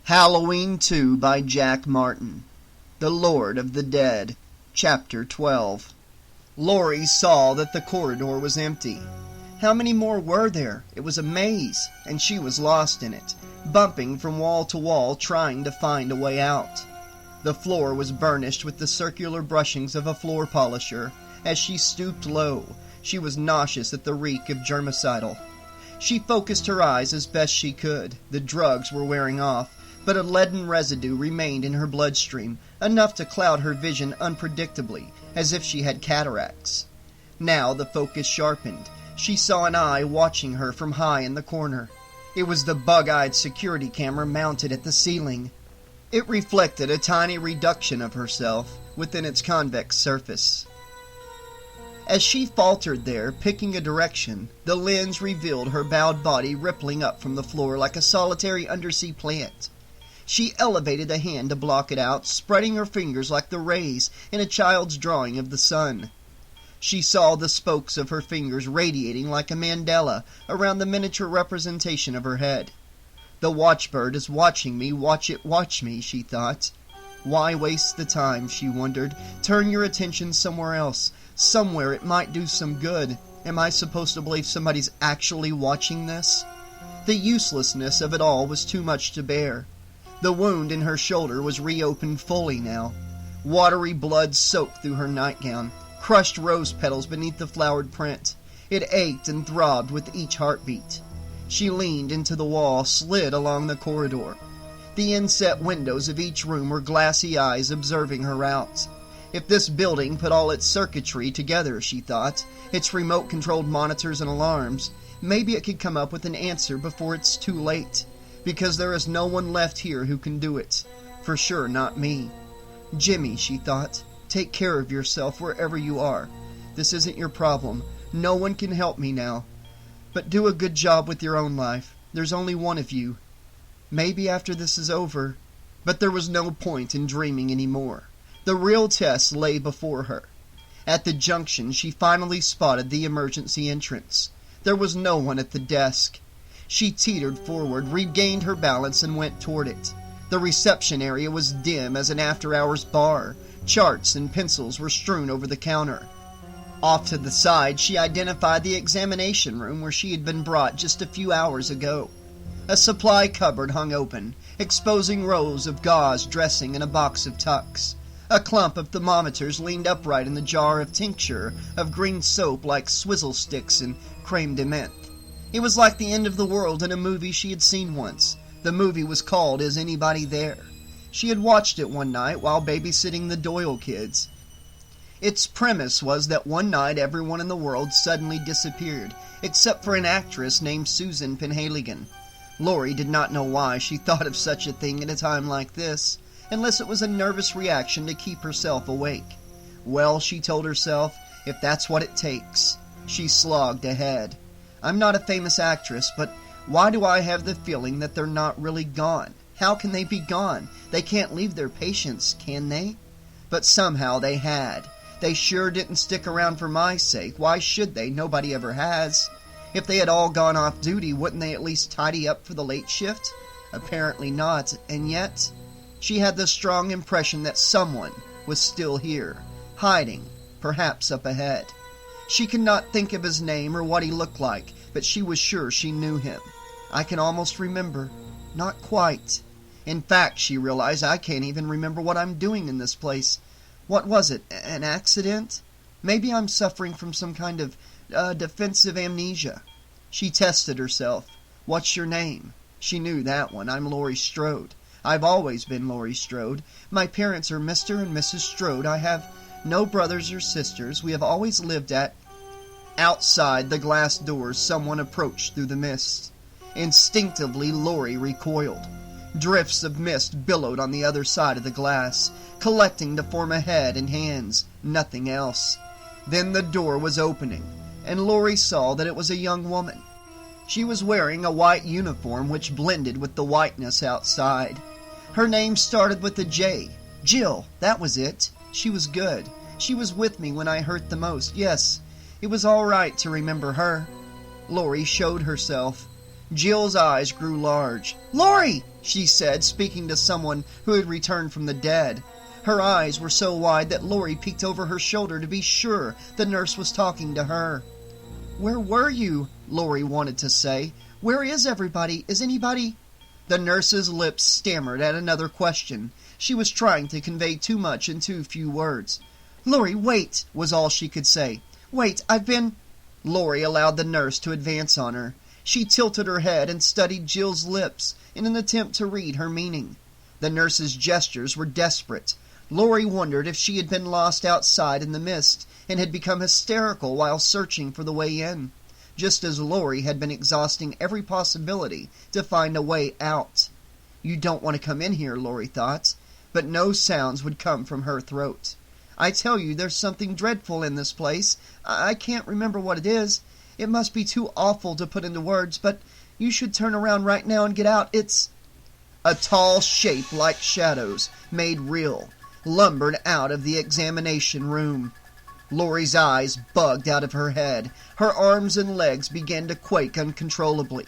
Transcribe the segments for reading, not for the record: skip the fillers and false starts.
Halloween 2 by Jack Martin. The Lord of the Dead. Chapter 12. Laurie saw that the corridor was empty. How many more were there? It was a maze, and she was lost in it, bumping from wall to wall, trying to find a way out. The floor was burnished with the circular brushings of a floor polisher. As she stooped low, she was nauseous at the reek of germicidal. She focused her eyes as best she could. The drugs were wearing off, but a leaden residue remained in her bloodstream, enough to cloud her vision unpredictably, as if she had cataracts. Now the focus sharpened. She saw an eye watching her from high in the corner. It was the bug-eyed security camera mounted at the ceiling. It reflected a tiny reduction of herself within its convex surface. As she faltered there, picking a direction, the lens revealed her bowed body rippling up from the floor like a solitary undersea plant. She elevated a hand to block it out, spreading her fingers like the rays in a child's drawing of the sun. She saw the spokes of her fingers radiating like a mandala around the miniature representation of her head. The watchbird is watching me, watch it watch me, she thought. Why waste the time, she wondered. Turn your attention somewhere else. Somewhere it might do some good. Am I supposed to believe somebody's actually watching this? The uselessness of it all was too much to bear. The wound in her shoulder was reopened fully now. Watery blood soaked through her nightgown, crushed rose petals beneath the flowered print. It ached and throbbed with each heartbeat. She leaned into the wall, slid along the corridor. The inset windows of each room were glassy eyes observing her route. If this building put all its circuitry together, she thought, its remote-controlled monitors and alarms, maybe it could come up with an answer before it's too late. Because there is no one left here who can do it. For sure not me. Jimmy, she thought, take care of yourself wherever you are. This isn't your problem. No one can help me now. But do a good job with your own life. There's only one of you. Maybe after this is over. But there was no point in dreaming anymore. The real test lay before her. At the junction, she finally spotted the emergency entrance. There was no one at the desk. She teetered forward, regained her balance, and went toward it. The reception area was dim as an after-hours bar. Charts and pencils were strewn over the counter. Off to the side, she identified the examination room where she had been brought just a few hours ago. A supply cupboard hung open, exposing rows of gauze dressing and a box of tucks. A clump of thermometers leaned upright in the jar of tincture of green soap like swizzle sticks and creme de menthe. It was like the end of the world in a movie she had seen once. The movie was called Is Anybody There? She had watched it one night while babysitting the Doyle kids. Its premise was that one night everyone in the world suddenly disappeared, except for an actress named Susan Penhaligon. Laurie did not know why she thought of such a thing at a time like this, unless it was a nervous reaction to keep herself awake. Well, she told herself, if that's what it takes. She slogged ahead. I'm not a famous actress, but why do I have the feeling that they're not really gone? How can they be gone? They can't leave their patients, can they? But somehow they had. They sure didn't stick around for my sake. Why should they? Nobody ever has. If they had all gone off duty, wouldn't they at least tidy up for the late shift? Apparently not, and yet she had the strong impression that someone was still here, hiding, perhaps up ahead. She could not think of his name or what he looked like, but she was sure she knew him. I can almost remember. Not quite. In fact, she realized, I can't even remember what I'm doing in this place. What was it? An accident? Maybe I'm suffering from some kind of defensive amnesia. She tested herself. What's your name? She knew that one. I'm Laurie Strode. I've always been Laurie Strode. My parents are Mr. and Mrs. Strode. I have no brothers or sisters. We have always lived at... Outside the glass doors, someone approached through the mist. Instinctively, Laurie recoiled. Drifts of mist billowed on the other side of the glass, collecting to form a head and hands, nothing else. Then the door was opening, and Laurie saw that it was a young woman. She was wearing a white uniform which blended with the whiteness outside. Her name started with a J. Jill, that was it. She was good. She was with me when I hurt the most. Yes, it was all right to remember her. Laurie showed herself. Jill's eyes grew large. "Laurie!" she said, speaking to someone who had returned from the dead. Her eyes were so wide that Laurie peeked over her shoulder to be sure the nurse was talking to her. "Where were you?" Laurie wanted to say. "Where is everybody? Is anybody—" The nurse's lips stammered at another question. She was trying to convey too much in too few words. "Laurie, wait," was all she could say. "Wait, I've been—" Laurie allowed the nurse to advance on her. She tilted her head and studied Jill's lips in an attempt to read her meaning. The nurse's gestures were desperate. Laurie wondered if she had been lost outside in the mist and had become hysterical while searching for the way in, just as Laurie had been exhausting every possibility to find a way out. "You don't want to come in here," Laurie thought, but no sounds would come from her throat. "I tell you, there's something dreadful in this place. I can't remember what it is. It must be too awful to put into words, but you should turn around right now and get out. It's—" A tall shape like shadows, made real, lumbered out of the examination room. Laurie's eyes bugged out of her head. Her arms and legs began to quake uncontrollably.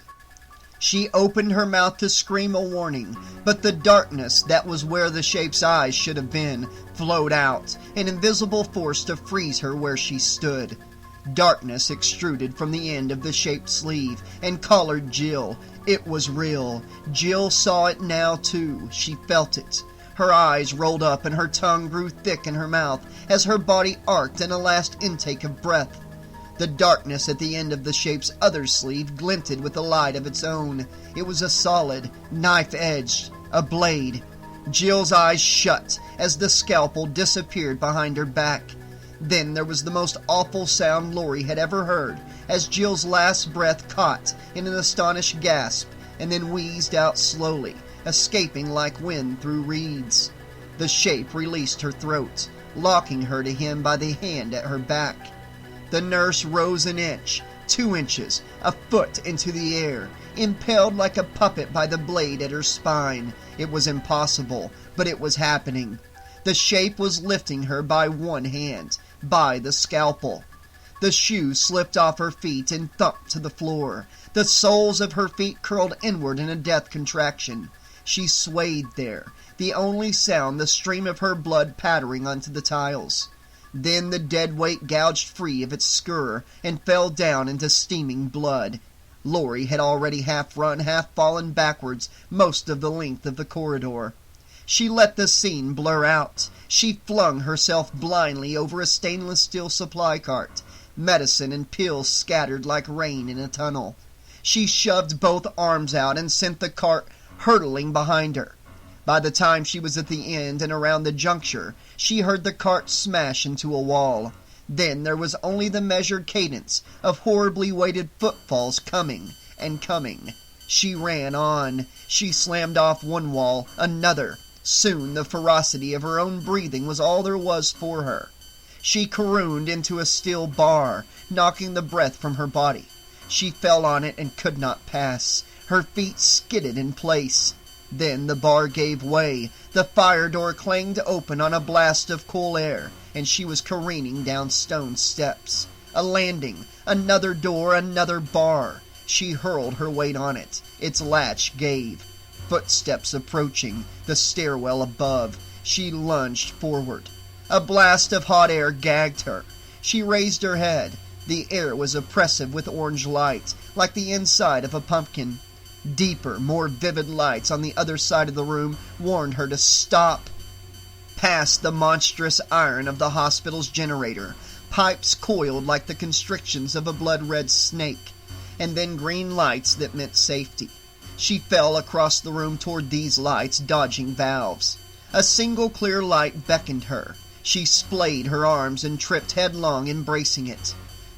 She opened her mouth to scream a warning, but the darkness that was where the shape's eyes should have been flowed out, an invisible force to freeze her where she stood. Darkness extruded from the end of the shape's sleeve and collared Jill. It was real. Jill saw it now, too. She felt it. Her eyes rolled up and her tongue grew thick in her mouth as her body arced in a last intake of breath. The darkness at the end of the shape's other sleeve glinted with a light of its own. It was a solid, knife-edged, a blade. Jill's eyes shut as the scalpel disappeared behind her back. Then there was the most awful sound Laurie had ever heard, as Jill's last breath caught in an astonished gasp and then wheezed out slowly, escaping like wind through reeds. The shape released her throat, locking her to him by the hand at her back. The nurse rose an inch, 2 inches, a foot into the air, impaled like a puppet by the blade at her spine. It was impossible, but it was happening. The shape was lifting her by one hand, by the scalpel. The shoe slipped off her feet and thumped to the floor. The soles of her feet curled inward in a death contraction. She swayed there, the only sound the stream of her blood pattering onto the tiles. Then the dead weight gouged free of its scur and fell down into steaming blood. Laurie had already half run, half fallen backwards most of the length of the corridor. She let the scene blur out. She flung herself blindly over a stainless steel supply cart, medicine and pills scattered like rain in a tunnel. She shoved both arms out and sent the cart hurtling behind her. By the time she was at the end and around the juncture, she heard the cart smash into a wall. Then there was only the measured cadence of horribly weighted footfalls coming and coming. She ran on. She slammed off one wall, another. Soon the ferocity of her own breathing was all there was for her. She careened into a steel bar, knocking the breath from her body. She fell on it and could not pass. Her feet skidded in place. Then the bar gave way. The fire door clanged open on a blast of cool air, and she was careening down stone steps. A landing, another door, another bar. She hurled her weight on it. Its latch gave. Footsteps approaching, the stairwell above. She lunged forward. A blast of hot air gagged her. She raised her head. The air was oppressive with orange light, like the inside of a pumpkin. Deeper, more vivid lights on the other side of the room warned her to stop. Past the monstrous iron of the hospital's generator, pipes coiled like the constrictions of a blood-red snake, and then green lights that meant safety. She fell across the room toward these lights, dodging valves. A single clear light beckoned her. She splayed her arms and tripped headlong, embracing it.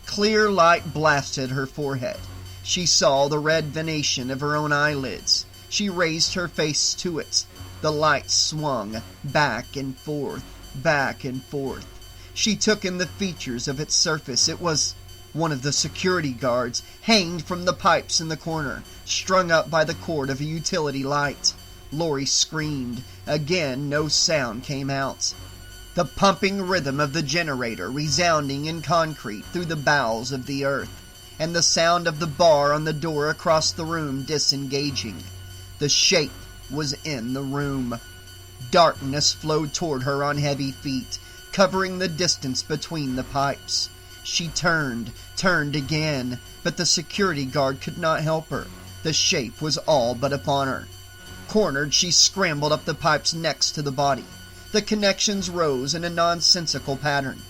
Clear light blasted her forehead. She saw the red venation of her own eyelids. She raised her face to it. The light swung back and forth, back and forth. She took in the features of its surface. It was one of the security guards, hanged from the pipes in the corner, strung up by the cord of a utility light. Laurie screamed. Again, no sound came out. The pumping rhythm of the generator resounding in concrete through the bowels of the earth. and the sound of the bar on the door across the room disengaging. The shape was in the room. Darkness flowed toward her on heavy feet, covering the distance between the pipes. She turned again, but the security guard could not help her. The shape was all but upon her. Cornered, she scrambled up the pipes next to the body. The connections rose in a nonsensical pattern.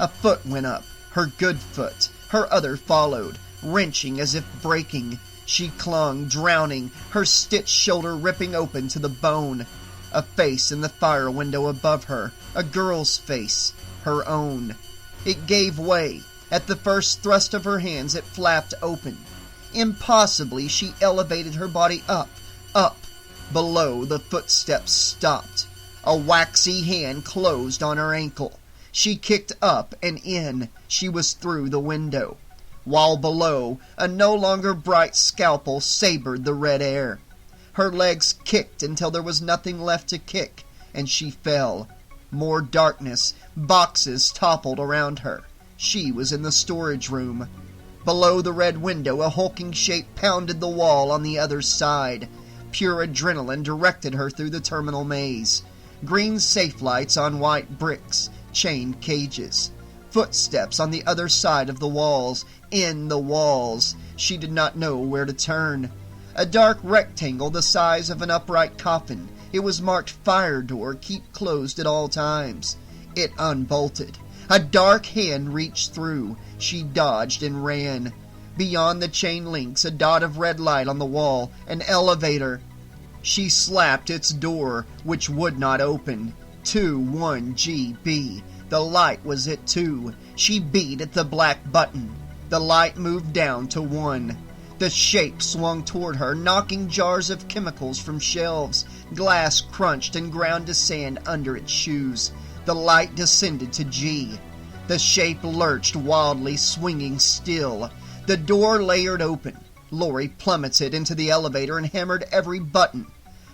A foot went up, her good foot. Her other followed, wrenching as if breaking. She clung, drowning, her stitched shoulder ripping open to the bone. A face in the fire window above her, a girl's face, her own. It gave way. At the first thrust of her hands, it flapped open. Impossibly, she elevated her body up. Below, the footsteps stopped. A waxy hand closed on her ankle. She kicked up and in. She was through the window. While below, a no longer bright scalpel sabered the red air. Her legs kicked until there was nothing left to kick, and she fell. More darkness. Boxes toppled around her. She was in the storage room. Below the red window, a hulking shape pounded the wall on the other side. Pure adrenaline directed her through the terminal maze. Green safe lights on white bricks. Chained cages. Footsteps on the other side of the walls. In the walls. She did not know where to turn. A dark rectangle the size of an upright coffin. It was marked fire door, keep closed at all times. It unbolted. A dark hand reached through. She dodged and ran. Beyond the chain links, a dot of red light on the wall. An elevator. She slapped its door, which would not open. 21GB. The light was at 2. She beat at the black button. The light moved down to 1. The shape swung toward her, knocking jars of chemicals from shelves. Glass crunched and ground to sand under its shoes. The light descended to G. The shape lurched wildly, swinging still. The door layered open. Lori plummeted into the elevator and hammered every button.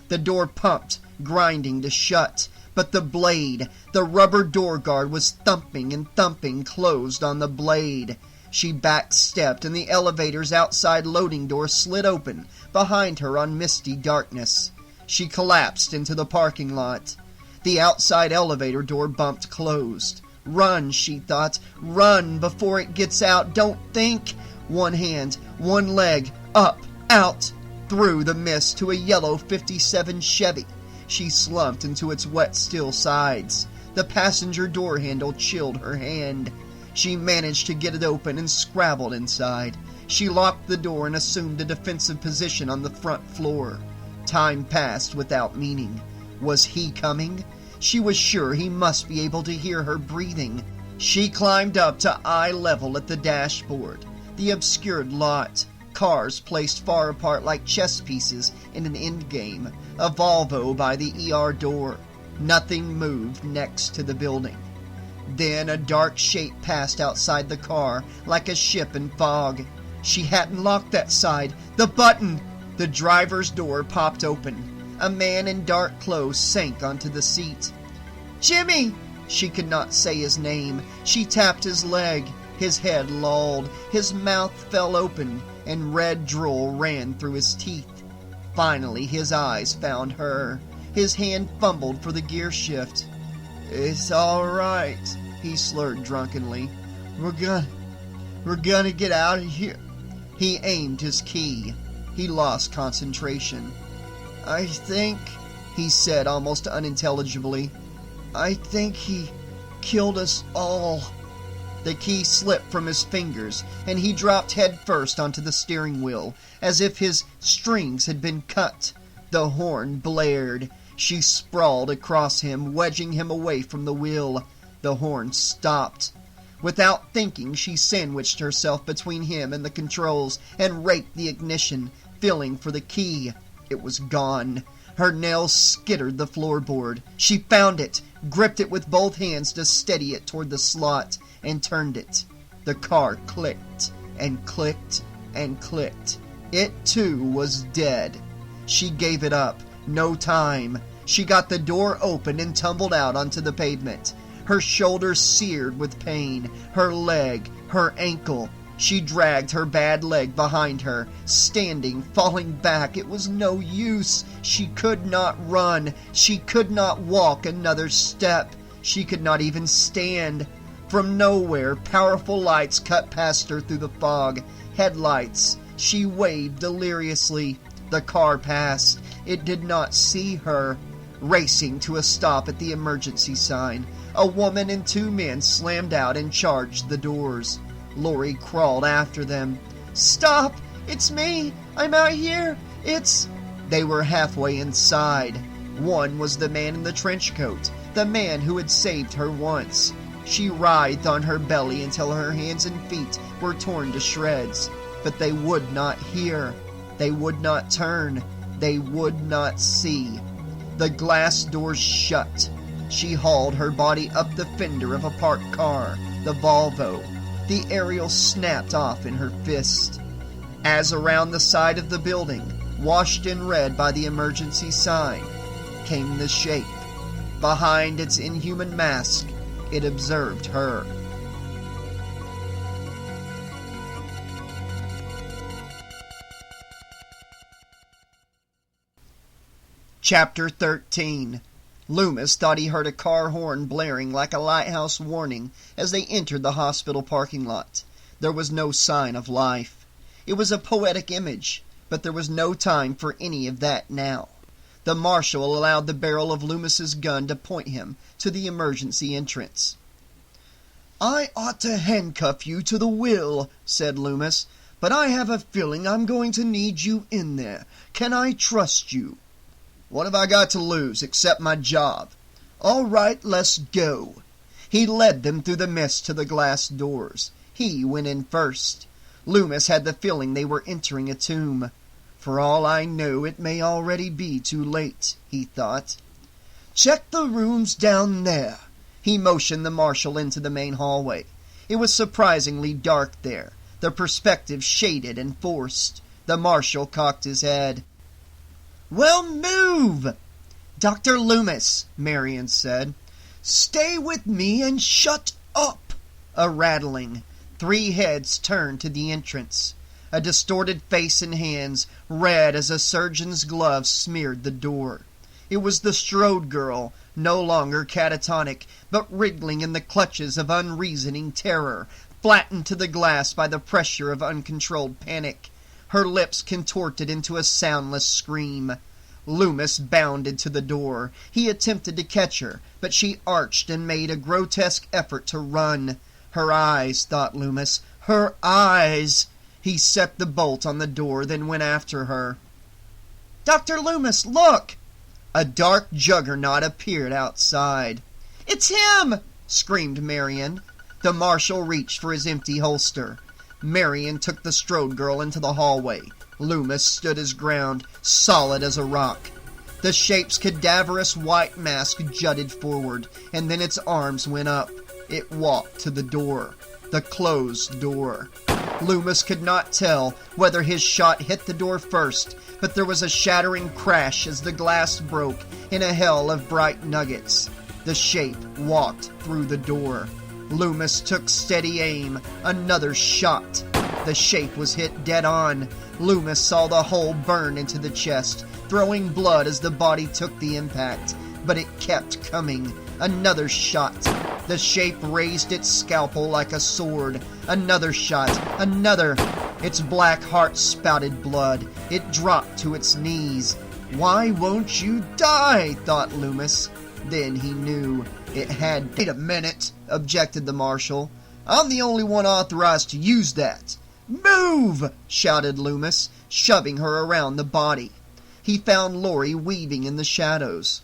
The door pumped, grinding to shut. But the blade, the rubber door guard, was thumping and thumping, closed on the blade. She backstepped, and the elevator's outside loading door slid open behind her on misty darkness. She collapsed into the parking lot. The outside elevator door bumped closed. Run, she thought. Run before it gets out. Don't think. One hand, one leg, up, out, through the mist to a yellow 57 Chevy. She slumped into its wet, still sides. The passenger door handle chilled her hand. She managed to get it open and scrabbled inside. She locked the door and assumed a defensive position on the front floor. Time passed without meaning. Was he coming? She was sure he must be able to hear her breathing. She climbed up to eye level at the dashboard. The obscured lot. Cars placed far apart like chess pieces in an endgame. A Volvo by the ER door. Nothing moved next to the building. Then a dark shape passed outside the car, like a ship in fog. She hadn't locked that side. The button! The driver's door popped open. A man in dark clothes sank onto the seat. "Jimmy!" She could not say his name. She tapped his leg. His head lolled. His mouth fell open, and red drool ran through his teeth. Finally, his eyes found her. His hand fumbled for the gear shift. "It's all right," he slurred drunkenly. We're gonna get out of here." He aimed his key. He lost concentration. "I think," he said almost unintelligibly, "I think he killed us all." The key slipped from his fingers, and he dropped headfirst onto the steering wheel, as if his strings had been cut. The horn blared. She sprawled across him, wedging him away from the wheel. The horn stopped. Without thinking, she sandwiched herself between him and the controls and raked the ignition, feeling for the key. It was gone. Her nails skittered the floorboard. She found it, gripped it with both hands to steady it toward the slot, and turned it. The car clicked and clicked and clicked. It, too, was dead. She gave it up. No time. She got the door open and tumbled out onto the pavement. Her shoulder seared with pain. Her leg, her ankle. She dragged her bad leg behind her, standing, falling back. It was no use. She could not run. She could not walk another step. She could not even stand. From nowhere, powerful lights cut past her through the fog. Headlights. She waved deliriously. The car passed. It did not see her. Racing to a stop at the emergency sign, a woman and two men slammed out and charged the doors. Lori crawled after them. "Stop! It's me! I'm out here! It's—" They were halfway inside. One was the man in the trench coat, the man who had saved her once. She writhed on her belly until her hands and feet were torn to shreds. But they would not hear. They would not turn. They would not see. The glass doors shut. She hauled her body up the fender of a parked car, the Volvo. The aerial snapped off in her fist. As around the side of the building, washed in red by the emergency sign, came the shape. Behind its inhuman mask, it observed her. Chapter 13. Loomis thought he heard a car horn blaring like a lighthouse warning as they entered the hospital parking lot. There was no sign of life. It was a poetic image, but there was no time for any of that now. The marshal allowed the barrel of Loomis's gun to point him to the emergency entrance. "I ought to handcuff you to the wheel," said Loomis, "but I have a feeling I'm going to need you in there. Can I trust you?" "What have I got to lose except my job?" "All right, let's go." He led them through the mist to the glass doors. He went in first. Loomis had the feeling they were entering a tomb. For all I know, it may already be too late, he thought. "Check the rooms down there." He motioned the marshal into the main hallway. It was surprisingly dark there, the perspective shaded and forced. The marshal cocked his head. "Well, move!" "Dr. Loomis," Marion said. "Stay with me and shut up!" A rattling. 3 heads turned to the entrance. A distorted face and hands, red as a surgeon's glove, smeared the door. It was the Strode girl, no longer catatonic, but wriggling in the clutches of unreasoning terror, flattened to the glass by the pressure of uncontrolled panic. Her lips contorted into a soundless scream. Loomis bounded to the door. He attempted to catch her, but she arched and made a grotesque effort to run. Her eyes, thought Loomis. Her eyes! He set the bolt on the door, then went after her. "Dr. Loomis, look!" A dark juggernaut appeared outside. "It's him!" screamed Marion. The marshal reached for his empty holster. Marion took the Strode girl into the hallway. Loomis stood his ground, solid as a rock. The shape's cadaverous white mask jutted forward, and then its arms went up. It walked to the door. The closed door. Loomis could not tell whether his shot hit the door first, but there was a shattering crash as the glass broke in a hell of bright nuggets. The shape walked through the door. Loomis took steady aim. Another shot. The shape was hit dead on. Loomis saw the hole burn into the chest, throwing blood as the body took the impact. But it kept coming. Another shot. The shape raised its scalpel like a sword. Another shot. Another. Its black heart spouted blood. It dropped to its knees. "Why won't you die?" thought Loomis. Then he knew. It had... "Wait a minute," objected the marshal. "I'm the only one authorized to use that." "Move!" shouted Loomis, shoving her around the body. He found Lori weaving in the shadows.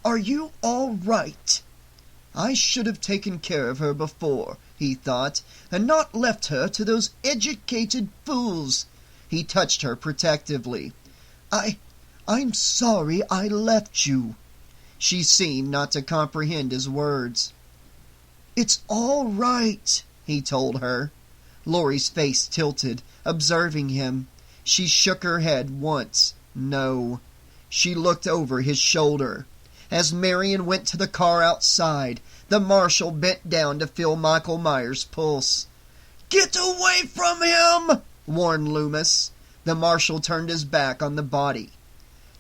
"Are you all right?" "I should have taken care of her before," he thought, "and not left her to those educated fools." He touched her protectively. I'm sorry I left you." She seemed not to comprehend his words. "It's all right," he told her. Lori's face tilted, observing him. She shook her head once. No. She looked over his shoulder. As Marion went to the car outside, the marshal bent down to feel Michael Myers' pulse. "Get away from him!" warned Loomis. The marshal turned his back on the body.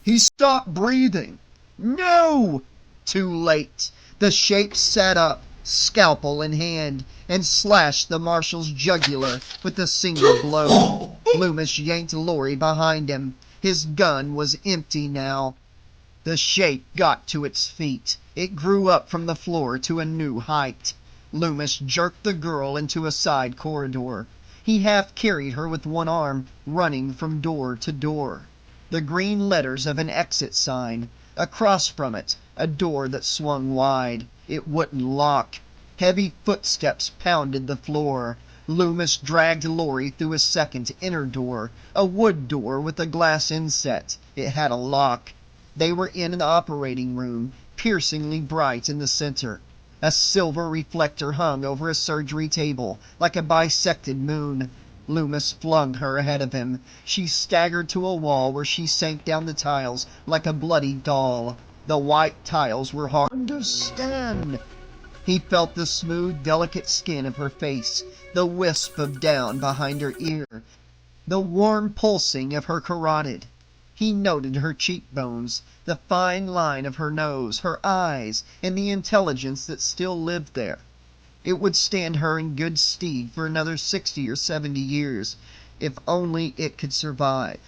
"He stopped breathing." "No!" Too late. The shape sat up, scalpel in hand, and slashed the marshal's jugular with a single blow. Loomis yanked Lorry behind him. His gun was empty now. The shape got to its feet. It grew up from the floor to a new height. Loomis jerked the girl into a side corridor. He half carried her with one arm, running from door to door. The green letters of an exit sign. Across from it, a door that swung wide. It wouldn't lock. Heavy footsteps pounded the floor. Loomis dragged Lorry through a second inner door, a wood door with a glass inset. It had a lock. They were in an operating room, piercingly bright in the center. A silver reflector hung over a surgery table, like a bisected moon. Loomis flung her ahead of him. She staggered to a wall where she sank down the tiles like a bloody doll. The white tiles were hard to stand. He felt the smooth, delicate skin of her face, the wisp of down behind her ear, the warm pulsing of her carotid. He noted her cheekbones, the fine line of her nose, her eyes, and the intelligence that still lived there. It would stand her in good stead for another 60 or 70 years, if only it could survive.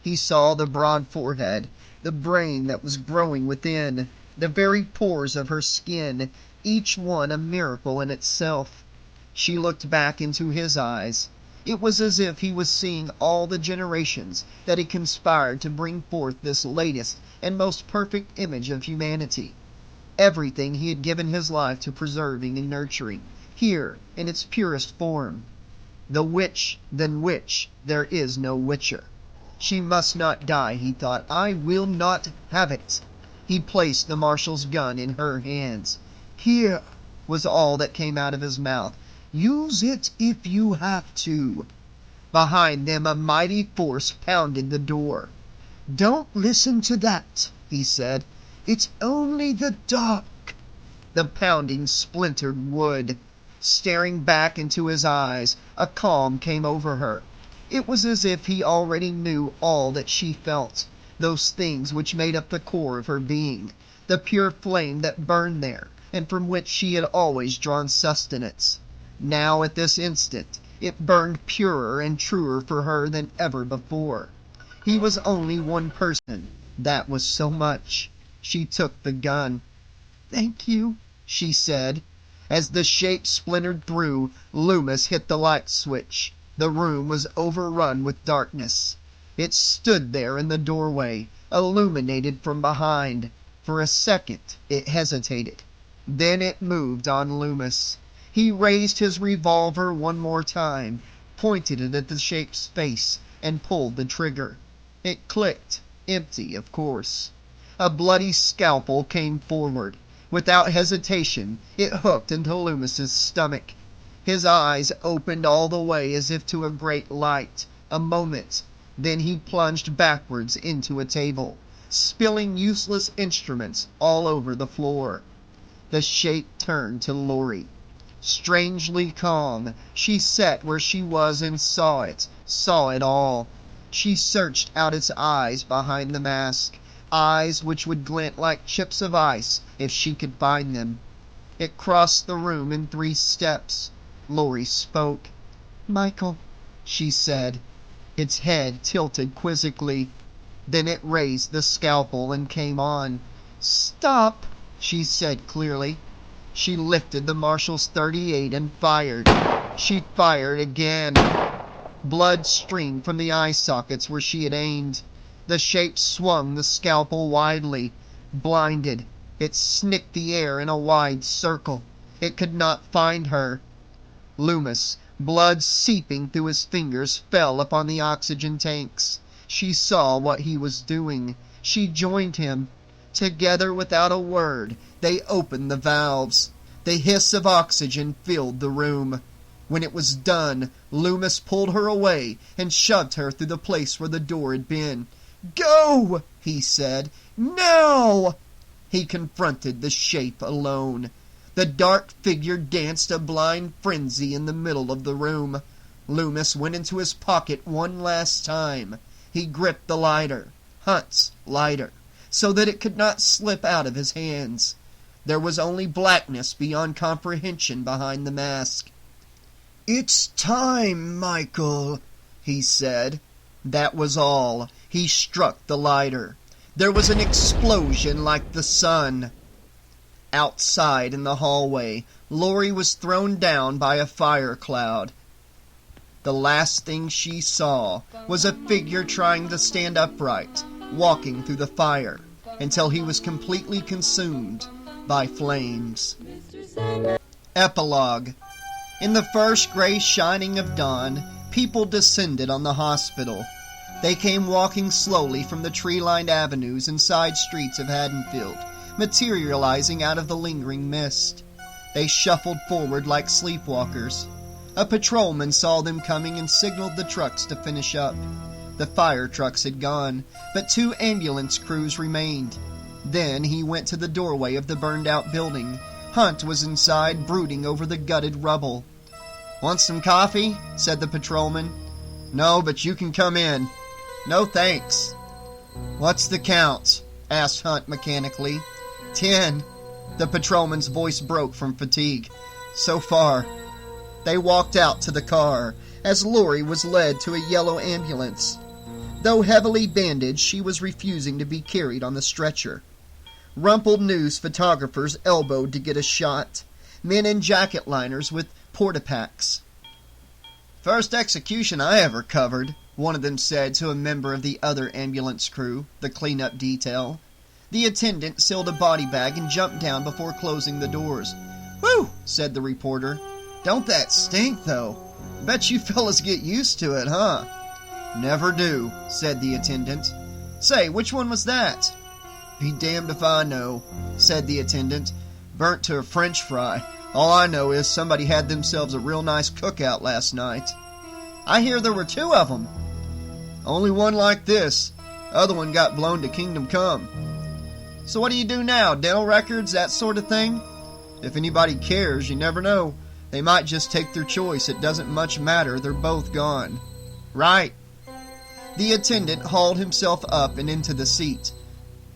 He saw the broad forehead, the brain that was growing within, the very pores of her skin, each one a miracle in itself. She looked back into his eyes. It was as if he was seeing all the generations that had conspired to bring forth this latest and most perfect image of humanity. Everything he had given his life to preserving and nurturing, here in its purest form. The witch, than which there is no witcher. She must not die, he thought. I will not have it. He placed the marshal's gun in her hands. "Here," was all that came out of his mouth. "Use it if you have to." Behind them a mighty force pounded the door. "Don't listen to that," he said. "It's only the dark." The pounding splintered wood. Staring back into his eyes, a calm came over her. It was as if he already knew all that she felt, those things which made up the core of her being, the pure flame that burned there, and from which she had always drawn sustenance. Now, at this instant, it burned purer and truer for her than ever before. He was only one person. That was so much. She took the gun. "Thank you," she said. As the shape splintered through, Loomis hit the light switch. The room was overrun with darkness. It stood there in the doorway, illuminated from behind. For a second it hesitated. Then it moved on Loomis. He raised his revolver one more time, pointed it at the shape's face, and pulled the trigger. It clicked. Empty, of course. A bloody scalpel came forward. Without hesitation, it hooked into Loomis's stomach. His eyes opened all the way as if to a great light. A moment. Then he plunged backwards into a table, spilling useless instruments all over the floor. The shape turned to Lorry. Strangely calm, she sat where she was and saw it all. She searched out its eyes behind the mask, eyes which would glint like chips of ice if she could find them. It crossed the room in 3 steps. Lorry spoke. "Michael," she said. Its head tilted quizzically. Then it raised the scalpel and came on. "Stop," she said clearly. She lifted the marshal's .38 and fired. She fired again. Blood streamed from the eye sockets where she had aimed. The shape swung the scalpel widely. Blinded, it snicked the air in a wide circle. It could not find her. Loomis, blood seeping through his fingers, fell upon the oxygen tanks. She saw what he was doing. She joined him. Together, without a word, they opened the valves. The hiss of oxygen filled the room. When it was done, Loomis pulled her away and shoved her through the place where the door had been. "Go!" he said. "Now!" He confronted the shape alone. The dark figure danced a blind frenzy in the middle of the room. Loomis went into his pocket one last time. He gripped the lighter, Hunt's lighter, so that it could not slip out of his hands. There was only blackness beyond comprehension behind the mask. "It's time, Michael," he said. That was all. He struck the lighter. There was an explosion like the sun. Outside in the hallway, Laurie was thrown down by a fire cloud. The last thing she saw was a figure trying to stand upright, walking through the fire, until he was completely consumed by flames. Epilogue. In the first gray shining of dawn, people descended on the hospital. They came walking slowly from the tree-lined avenues and side streets of Haddonfield, materializing out of the lingering mist. They shuffled forward like sleepwalkers. A patrolman saw them coming and signaled the trucks to finish up. The fire trucks had gone, but 2 ambulance crews remained. Then he went to the doorway of the burned-out building. Hunt was inside, brooding over the gutted rubble. "Want some coffee?" said the patrolman. "No, but you can come in." "No, thanks." "What's the count?" asked Hunt mechanically. 10. The patrolman's voice broke from fatigue. "So far." They walked out to the car, as Laurie was led to a yellow ambulance. Though heavily bandaged, she was refusing to be carried on the stretcher. Rumpled news photographers elbowed to get a shot. Men in jacket liners with porta-packs. "First execution I ever covered," one of them said to a member of the other ambulance crew, the cleanup detail. The attendant sealed a body bag and jumped down before closing the doors. "Whew," said the reporter. "Don't that stink, though? Bet you fellas get used to it, huh?" "Never do," said the attendant. "Say, which one was that?" "Be damned if I know," said the attendant. "Burnt to a French fry. All I know is somebody had themselves a real nice cookout last night." "I hear there were 2 of them." "Only one like this. Other one got blown to Kingdom Come." "So what do you do now? Dental records, that sort of thing?" "If anybody cares, you never know. They might just take their choice. It doesn't much matter. They're both gone." "Right." The attendant hauled himself up and into the seat.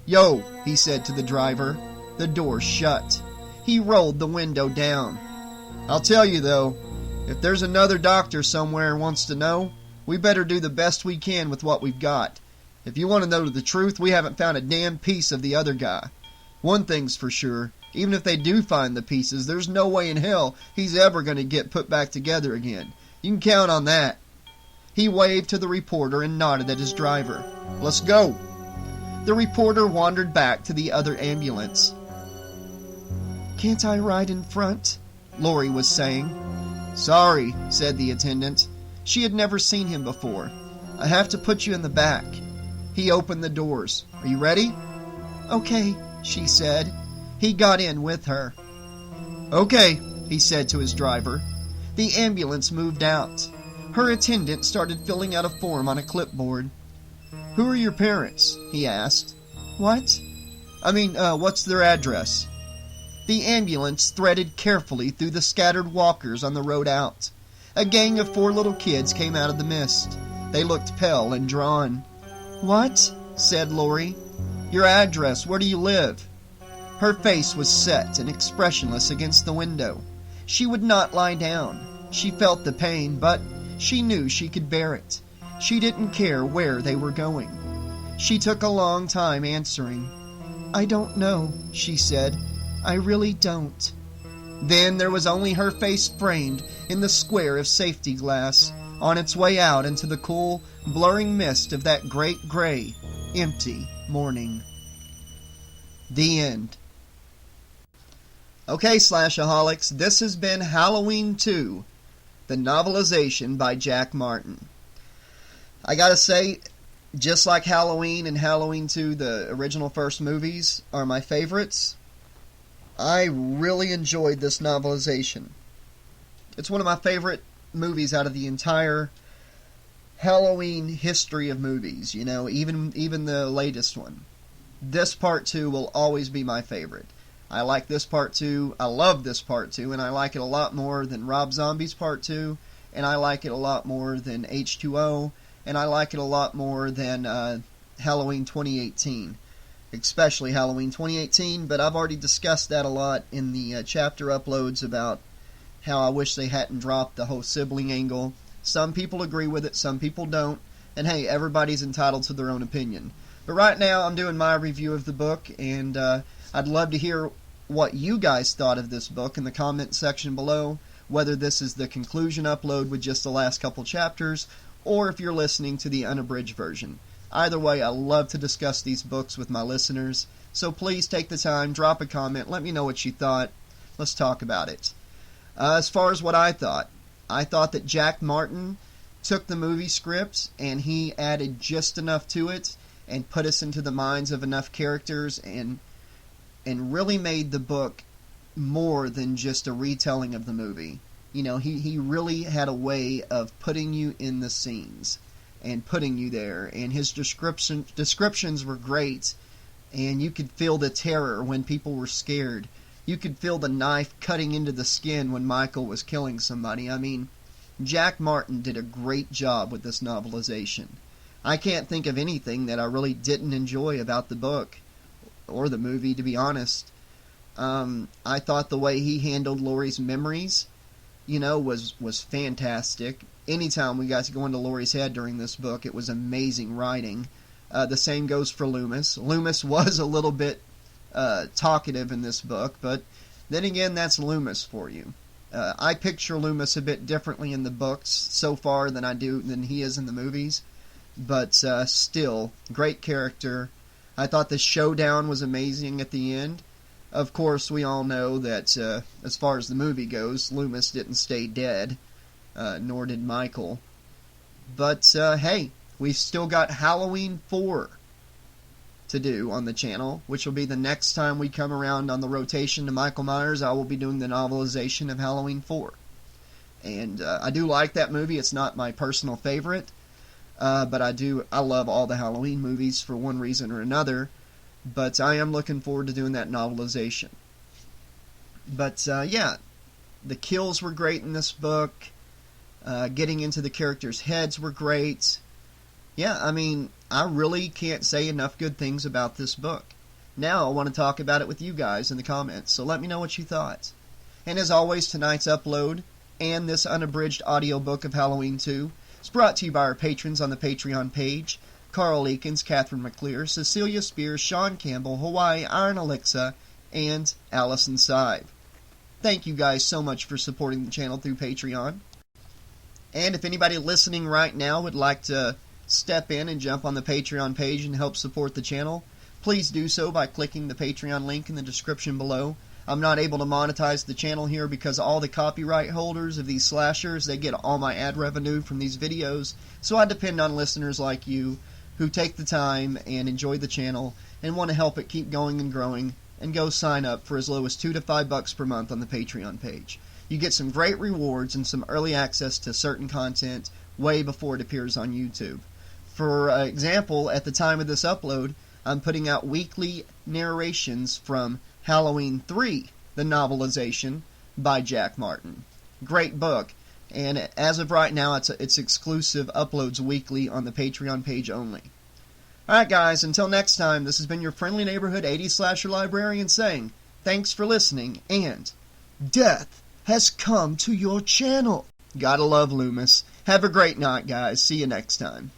"Yo," he said to the driver. The door shut. He rolled the window down. "I'll tell you, though, if there's another doctor somewhere wants to know, we better do the best we can with what we've got. If you want to know the truth, we haven't found a damn piece of the other guy. One thing's for sure, even if they do find the pieces, there's no way in hell he's ever going to get put back together again. You can count on that." He waved to the reporter and nodded at his driver. "Let's go." The reporter wandered back to the other ambulance. "Can't I ride in front?" Laurie was saying. "Sorry," said the attendant. She had never seen him before. "I have to put you in the back." He opened the doors. "Are you ready?" "Okay," she said. He got in with her. "Okay," he said to his driver. The ambulance moved out. Her attendant started filling out a form on a clipboard. "Who are your parents?" he asked. "What?" What's their address?" The ambulance threaded carefully through the scattered walkers on the road out. A gang of 4 little kids came out of the mist. They looked pale and drawn. "What?" said Laurie. "Your address. Where do you live?" Her face was set and expressionless against the window. She would not lie down. She felt the pain, but she knew she could bear it. She didn't care where they were going. She took a long time answering. "I don't know," she said. "I really don't." Then there was only her face framed in the square of safety glass, on its way out into the cool, blurring mist of that great gray, empty morning. The end. Okay, Slashaholics, this has been Halloween 2, the novelization by Jack Martin. I gotta say, just like Halloween and Halloween 2, the original first movies, are my favorites, I really enjoyed this novelization. It's one of my favorite movies out of the entire Halloween history of movies, even the latest one. This part 2 will always be my favorite. I like this part 2, I love this part 2, and I like it a lot more than Rob Zombie's part 2, and I like it a lot more than H2O, and I like it a lot more than Halloween 2018, especially Halloween 2018, but I've already discussed that a lot in the chapter uploads about how I wish they hadn't dropped the whole sibling angle. Some people agree with it, some people don't, and hey, everybody's entitled to their own opinion. But right now, I'm doing my review of the book, and I'd love to hear what you guys thought of this book in the comment section below, whether this is the conclusion upload with just the last couple chapters, or if you're listening to the unabridged version. Either way, I love to discuss these books with my listeners, so please take the time, drop a comment, let me know what you thought. Let's talk about it. As far as what I thought that Jack Martin took the movie script and he added just enough to it and put us into the minds of enough characters and really made the book more than just a retelling of the movie. You know, he really had a way of putting you in the scenes and putting you there, and his descriptions were great, and you could feel the terror when people were scared. You could feel the knife cutting into the skin when Michael was killing somebody. I mean, Jack Martin did a great job with this novelization. I can't think of anything that I really didn't enjoy about the book or the movie, to be honest. I thought the way he handled Laurie's memories, you know, was fantastic. Anytime we got to go into Laurie's head during this book, it was amazing writing. The same goes for Loomis. Loomis was a little bit talkative in this book, but then again, that's Loomis for you. I picture Loomis a bit differently in the books so far than he is in the movies, but still, great character. I thought the showdown was amazing at the end. Of course, we all know that as far as the movie goes, Loomis didn't stay dead, nor did Michael. But hey, we've still got Halloween 4 to do on the channel, which will be the next time we come around on the rotation to Michael Myers. I will be doing the novelization of Halloween 4. And I do like that movie. It's not my personal favorite, but I love all the Halloween movies for one reason or another. But I am looking forward to doing that novelization. But yeah, the kills were great in this book. Getting into the characters' heads were great. Yeah, I mean, I really can't say enough good things about this book. Now I want to talk about it with you guys in the comments, so let me know what you thought. And as always, tonight's upload and this unabridged audiobook of Halloween 2 is brought to you by our patrons on the Patreon page: Carl Eakins, Catherine McClear, Cecilia Spears, Sean Campbell, Hawaii, Iron Alexa, and Allison Sive. Thank you guys so much for supporting the channel through Patreon. And if anybody listening right now would like to step in and jump on the Patreon page and help support the channel, please do so by clicking the Patreon link in the description below. I'm not able to monetize the channel here because all the copyright holders of these slashers, they get all my ad revenue from these videos, so I depend on listeners like you who take the time and enjoy the channel and want to help it keep going and growing, and go sign up for as low as $2 to $5 per month on the Patreon page. You get some great rewards and some early access to certain content way before it appears on YouTube. For example, at the time of this upload, I'm putting out weekly narrations from Halloween 3, the novelization by Jack Martin. Great book, and as of right now, it's exclusive uploads weekly on the Patreon page only. Alright guys, until next time, this has been your friendly neighborhood 80s slasher librarian saying, thanks for listening, and death has come to your channel. Gotta love Loomis. Have a great night, guys. See you next time.